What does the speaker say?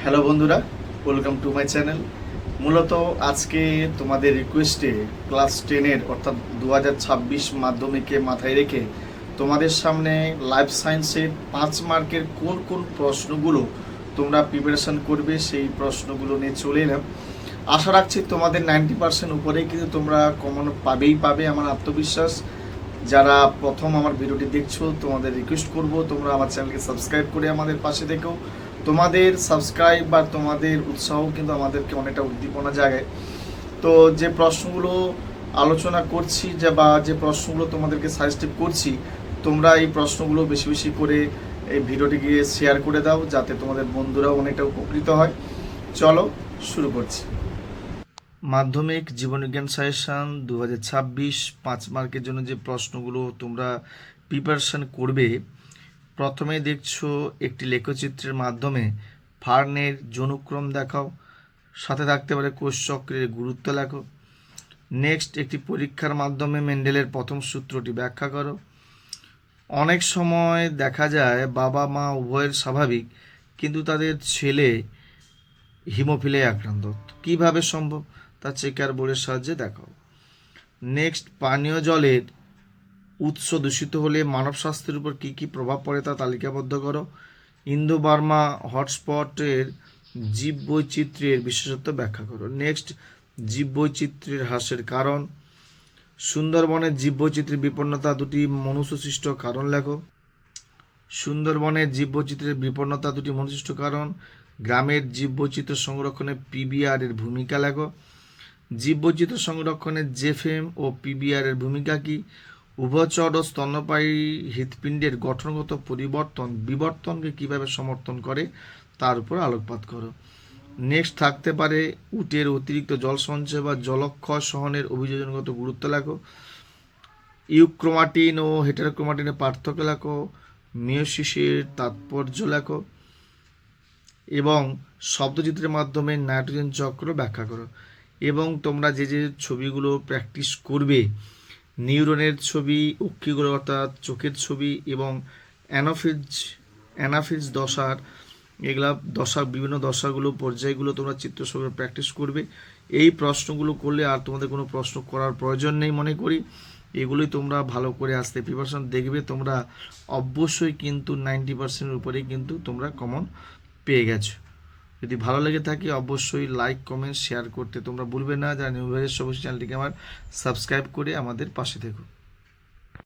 Hello বন্ধুরা, welcome to my channel. মূলত আজকে তোমাদের রিকোয়েস্টে ক্লাস 10-এর অর্থাৎ 2026 মাধ্যমিকে মাথায় রেখে তোমাদের সামনে লাইফ সায়েন্সের 5 মার্কের কোন কোন প্রশ্নগুলো তোমরা প্রিপারেশন করবে সেই প্রশ্নগুলো নিয়ে চলে এলাম। আশা রাখছি তোমাদের 90% উপরেই কিন্তু তোমরা কমন পাবে আমার আত্মবিশ্বাস। যারা প্রথম আমার ভিডিওটি দেখছো তোমাদের রিকোয়েস্ট করব তোমরা আমার চ্যানেলকে সাবস্ক্রাইব করে আমাদের পাশে থেকো। তোমাদের সাবস্ক্রাইব বা তোমাদের উৎসাহ কিন্তু আমাদেরকে অনেকটা উদ্দীপনা জাগায়। তো যে প্রশ্নগুলো আলোচনা করছি বা যে প্রশ্নগুলো তোমাদেরকে সাজেস্ট করছি, তোমরা এই প্রশ্নগুলো বেশি বেশি করে এই ভিডিওটিকে শেয়ার করে দাও, যাতে তোমাদের বন্ধুরাও অনেকটা উপকৃত হয়। চলো শুরু করছি। মাধ্যমিক জীবনবিজ্ঞান সাজেশন 2026 5 মার্কের জন্য যে প্রশ্নগুলো তোমরা প্রিপারেশন করবে, প্রথমে দেখছো একটি লেখচিত্রের মাধ্যমে ফার্নের যৌনক্রম দেখাও, সাথে থাকতে পারে কোষচক্রের গুরুত্ব লেখো। নেক্সট, একটি পরীক্ষার মাধ্যমে মেন্ডেলের প্রথম সূত্রটি ব্যাখ্যা করো। অনেক সময় দেখা যায় বাবা মা উভয়ের স্বাভাবিক, কিন্তু তাদের ছেলে হিমোফিলিয়ায় আক্রান্ত, কিভাবে সম্ভব তা চেকার বোর্ডের সাহায্যে দেখাও। নেক্সট, পানীয় জলের উৎস দূষিত হলে মানব স্বাস্থ্যের উপর কী কী প্রভাব পড়ে তা তালিকাবদ্ধ করো। ইন্দো বার্মা হটস্পটের জীববৈচিত্র্যের বিশেষত্ব ব্যাখ্যা করো। নেক্সট, জীববৈচিত্র্যের হ্রাসের কারণ। সুন্দরবনের জীববৈচিত্র্যের বিপন্নতা দুটি মনুষ্যসৃষ্ট কারণ লেখো। সুন্দরবনের জীববৈচিত্র্যের বিপন্নতা দুটি মনুষ্যসৃষ্ট কারণ। গ্রামের জীববৈচিত্র্য সংরক্ষণে পিবিআর এর ভূমিকা লেখো। জীববৈচিত্র্য সংরক্ষণে জেফএম ও পিবিআর এর ভূমিকা কী। উভচর ও স্তন্যপায়ী হৃৎপিণ্ডের গঠনগত বিবর্তনকে কিভাবে সমর্থন করে তার উপর আলোকপাত করো। নেক্সট থাকতে পারে উটের অতিরিক্ত জল সঞ্চয় বা জলক্ষয় সহনের অভিযোজনগত গুরুত্ব লেখো। ইউক্রোমাটিন ও হেটারোক্রোমাটিনের পার্থক্য লেখো। মিওসিসের তাৎপর্য লেখো এবং শব্দচিত্রের মাধ্যমে নাইট্রোজেন চক্র ব্যাখ্যা করো। এবং তোমরা যে যে ছবিগুলো প্র্যাকটিস করবে, নিউরনের ছবি, অক্ষিগুলো অর্থাৎ চোখের ছবি এবং অ্যানাফিজ দশার, এগুলা বিভিন্ন দশাগুলো পর্যায়গুলো তোমরা চিত্রসঙ্গে প্র্যাকটিস করবে। এই প্রশ্নগুলো করলে আর তোমাদের কোনো প্রশ্ন করার প্রয়োজন নেই মনে করি। এগুলোই তোমরা ভালো করে আসতে প্রিপারেশন দেখবে, তোমরা অবশ্যই কিন্তু 90%-এর উপরেই কিন্তু তোমরা কমন পেয়ে গেছো। যদি ভালো লেগে থাকে অবশ্যই লাইক কমেন্ট শেয়ার করতে তোমরা ভুলবে না। যারা নিউ ভাইয়ের অবশ্যই চ্যানেলটিকে আমার সাবস্ক্রাইব করে আমাদের পাশে থেকো।